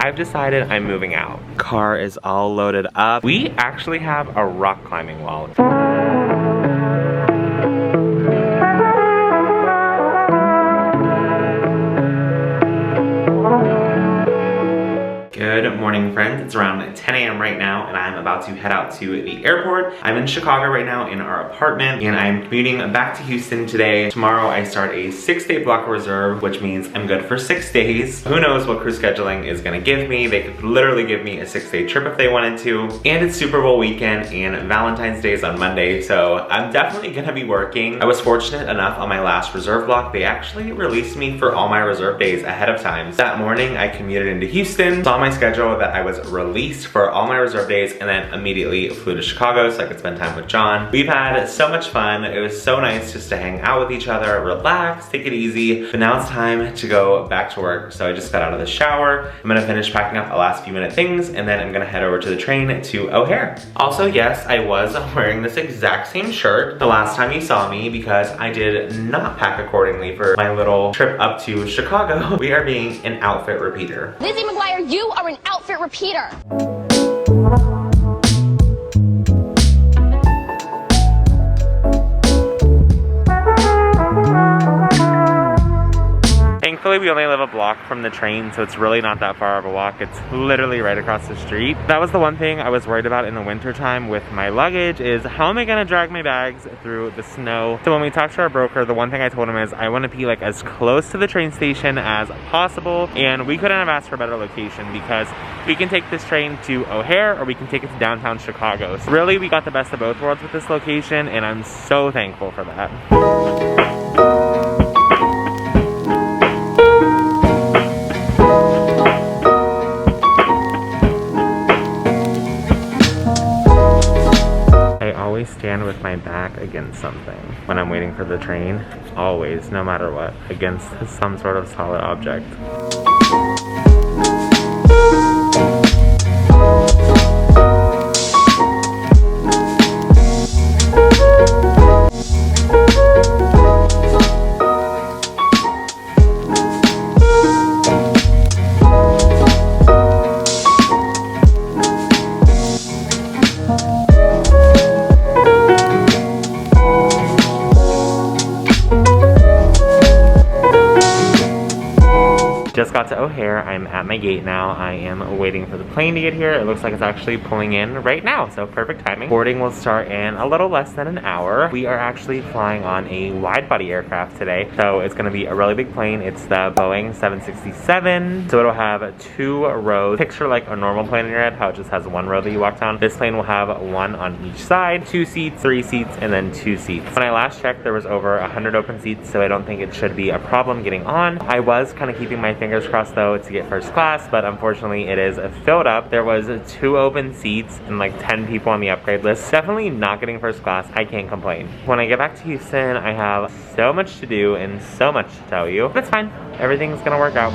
I've decided I'm moving out. Car is all loaded up. We actually have a rock climbing wall. Good morning, friends. It's around 10 a.m. right now, and I'm about to head out to the airport. I'm in Chicago right now in our apartment, and I'm commuting back to Houston today. Tomorrow, I start a 6-day block reserve, which means I'm good for 6 days. Who knows what crew scheduling is gonna give me. They could literally give me a 6-day trip if they wanted to. And it's Super Bowl weekend, and Valentine's Day is on Monday, so I'm definitely gonna be working. I was fortunate enough on my last reserve block. They actually released me for all my reserve days ahead of time. So that morning, I commuted into Houston, saw my schedule that I was released for all my reserve days, and then immediately flew to Chicago so I could spend time with John. We've had so much fun. It was so nice just to hang out with each other, relax, take it easy. But now it's time to go back to work. So I just got out of the shower. I'm gonna finish packing up the last few minute things, and then I'm gonna head over to the train to O'Hare. Also, yes, I was wearing this exact same shirt the last time you saw me because I did not pack accordingly for my little trip up to Chicago. We are being an outfit repeater. Lizzie McGuire, you are an outfit repeater. Thankfully, we only live a block from the train, so it's really not that far of a walk. It's literally right across the street. That was the one thing I was worried about in the winter time with my luggage is how am I gonna drag my bags through the snow? So when we talked to our broker, the one thing I told him is I want to be like as close to the train station as possible, and we couldn't have asked for a better location because we can take this train to O'Hare or we can take it to downtown Chicago. So really, we got the best of both worlds with this location, and I'm so thankful for that. Stand with my back against something when I'm waiting for the train. Always, no matter what, against some sort of solid object. Just got to O'Hare. I'm at my gate now. I am waiting for the plane to get here. It looks like it's actually pulling in right now, so perfect timing. Boarding will start in a little less than an hour. We are actually flying on a wide-body aircraft today, so it's gonna be a really big plane. It's the Boeing 767, so it'll have 2 rows. Picture like a normal plane in your head, how it just has 1 row that you walk down. This plane will have 1 on each side, 2 seats, 3 seats, and then 2 seats. When I last checked, there was over 100 open seats, so I don't think it should be a problem getting on. I was kind of keeping my fingers crossed though to get first class, but unfortunately it is filled up. There was 2 open seats and like 10 people on the upgrade list. Definitely not getting first class. I can't complain. When I get back to Houston, I have so much to do and so much to tell you. But it's fine. Everything's gonna work out.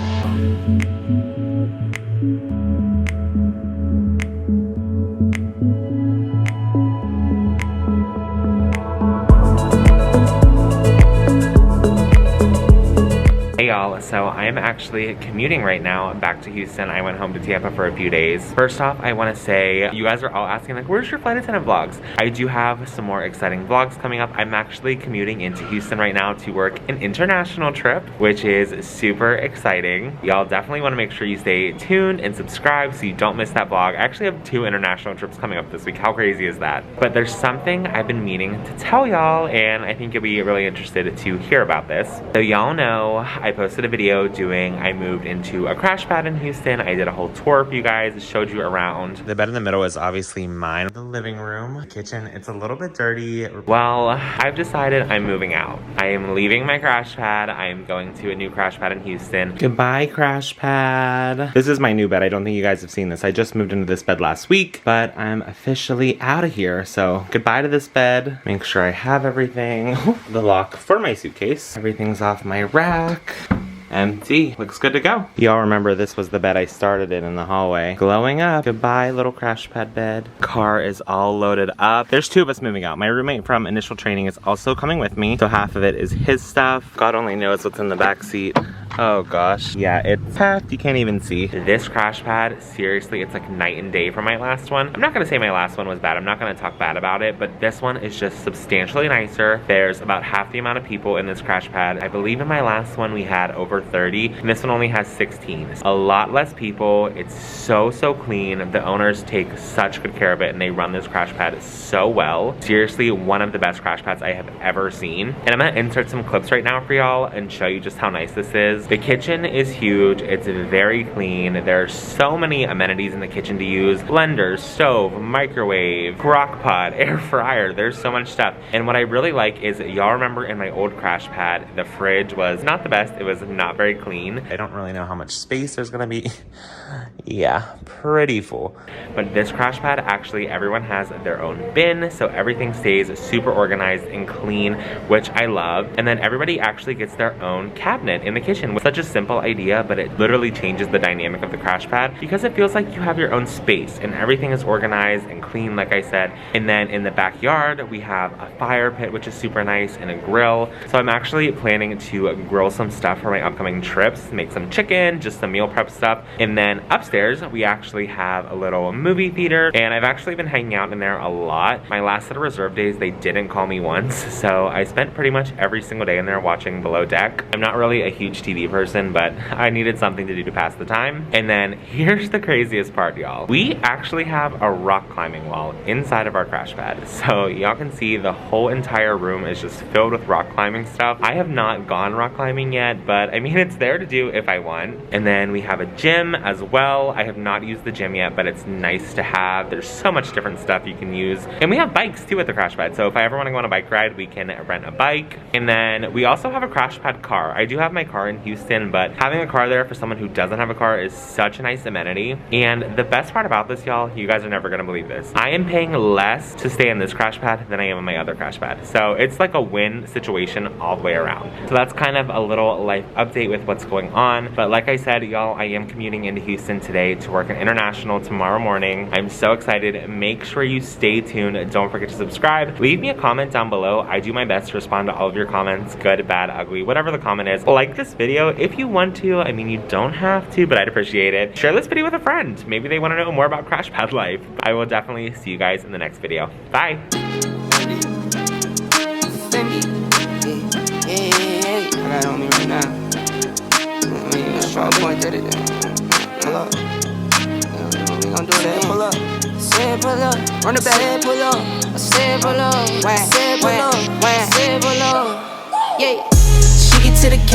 Hey y'all, so I am actually commuting right now back to Houston. I went home to Tampa for a few days. First off, I want to say, you guys are all asking like, where's your flight attendant vlogs? I do have some more exciting vlogs coming up. I'm actually commuting into Houston right now to work an international trip, which is super exciting. Y'all definitely want to make sure you stay tuned and subscribe so you don't miss that vlog. I actually have 2 international trips coming up this week. How crazy is that? But there's something I've been meaning to tell y'all, and I think you'll be really interested to hear about this. So y'all know I posted a video I moved into a crash pad in Houston. I did a whole tour for you guys, showed you around. The bed in the middle is obviously mine. The living room, kitchen, it's a little bit dirty. Well, I've decided I'm moving out. I am leaving my crash pad. I am going to a new crash pad in Houston. Goodbye, crash pad. This is my new bed. I don't think you guys have seen this. I just moved into this bed last week, but I'm officially out of here. So goodbye to this bed. Make sure I have everything. The lock for my suitcase. Everything's off my rack. Empty. Looks good to go. Y'all remember this was the bed I started in the hallway. Glowing up. Goodbye, little crash pad bed. Car is all loaded up. There's 2 of us moving out. My roommate from initial training is also coming with me, so half of it is his stuff. God only knows what's in the back seat Oh gosh. Yeah, it's packed. You can't even see. This crash pad, seriously, it's like night and day from my last one. I'm not gonna say my last one was bad. I'm not gonna talk bad about it, but this one is just substantially nicer. There's about half the amount of people in this crash pad. I believe in my last one we had over 30, and this one only has 16. A lot less people. It's so clean. The owners take such good care of it, and they run this crash pad so well. Seriously, one of the best crash pads I have ever seen. And I'm gonna insert some clips right now for y'all and show you just how nice this is. The kitchen is huge. It's very clean. There's so many amenities in the kitchen to use. Blender, stove, microwave, crock pot, air fryer. There's so much stuff. And what I really like is, y'all remember in my old crash pad, the fridge was not the best. It was not very clean. I don't really know how much space there's gonna be. Yeah, pretty full. But this crash pad, actually, everyone has their own bin, so everything stays super organized and clean, which I love. And then everybody actually gets their own cabinet in the kitchen. Such a simple idea, but it literally changes the dynamic of the crash pad because it feels like you have your own space and everything is organized and clean, like I said. And then in the backyard, we have a fire pit, which is super nice, and a grill. So I'm actually planning to grill some stuff for my upcoming trips, make some chicken, just some meal prep stuff. And then upstairs, we actually have a little movie theater, and I've actually been hanging out in there a lot. My last set of reserve days, they didn't call me once, so I spent pretty much every single day in there watching Below Deck. I'm not really a huge TV person, but I needed something to do to pass the time. And then here's the craziest part, y'all. We actually have a rock climbing wall inside of our crash pad. So y'all can see the whole entire room is just filled with rock climbing stuff. I have not gone rock climbing yet, but I mean, it's there to do if I want. And then we have a gym as well. I have not used the gym yet, but it's nice to have. There's so much different stuff you can use. And we have bikes too at the crash pad. So if I ever want to go on a bike ride, we can rent a bike. And then we also have a crash pad car. I do have my car in Houston, but having a car there for someone who doesn't have a car is such a nice amenity. And the best part about this, y'all, you guys are never gonna believe this. I am paying less to stay in this crash pad than I am in my other crash pad. So it's like a win situation all the way around. So that's kind of a little life update with what's going on. But like I said, y'all, I am commuting into Houston today to work an international tomorrow morning. I'm so excited. Make sure you stay tuned. Don't forget to subscribe. Leave me a comment down below. I do my best to respond to all of your comments, good, bad, ugly, whatever the comment is. Like this video if you want to. I mean, you don't have to, but I'd appreciate it. Share this video with a friend. Maybe they want to know more about crash pad life. I will definitely see you guys in the next video. Bye. I got on me right now. Strong point at it. Pull up. We gon' do that. Pull up. Say pull up. Run it back. Say pull up. Say pull up. Say pull up. Say pull up. Yeah. She get to the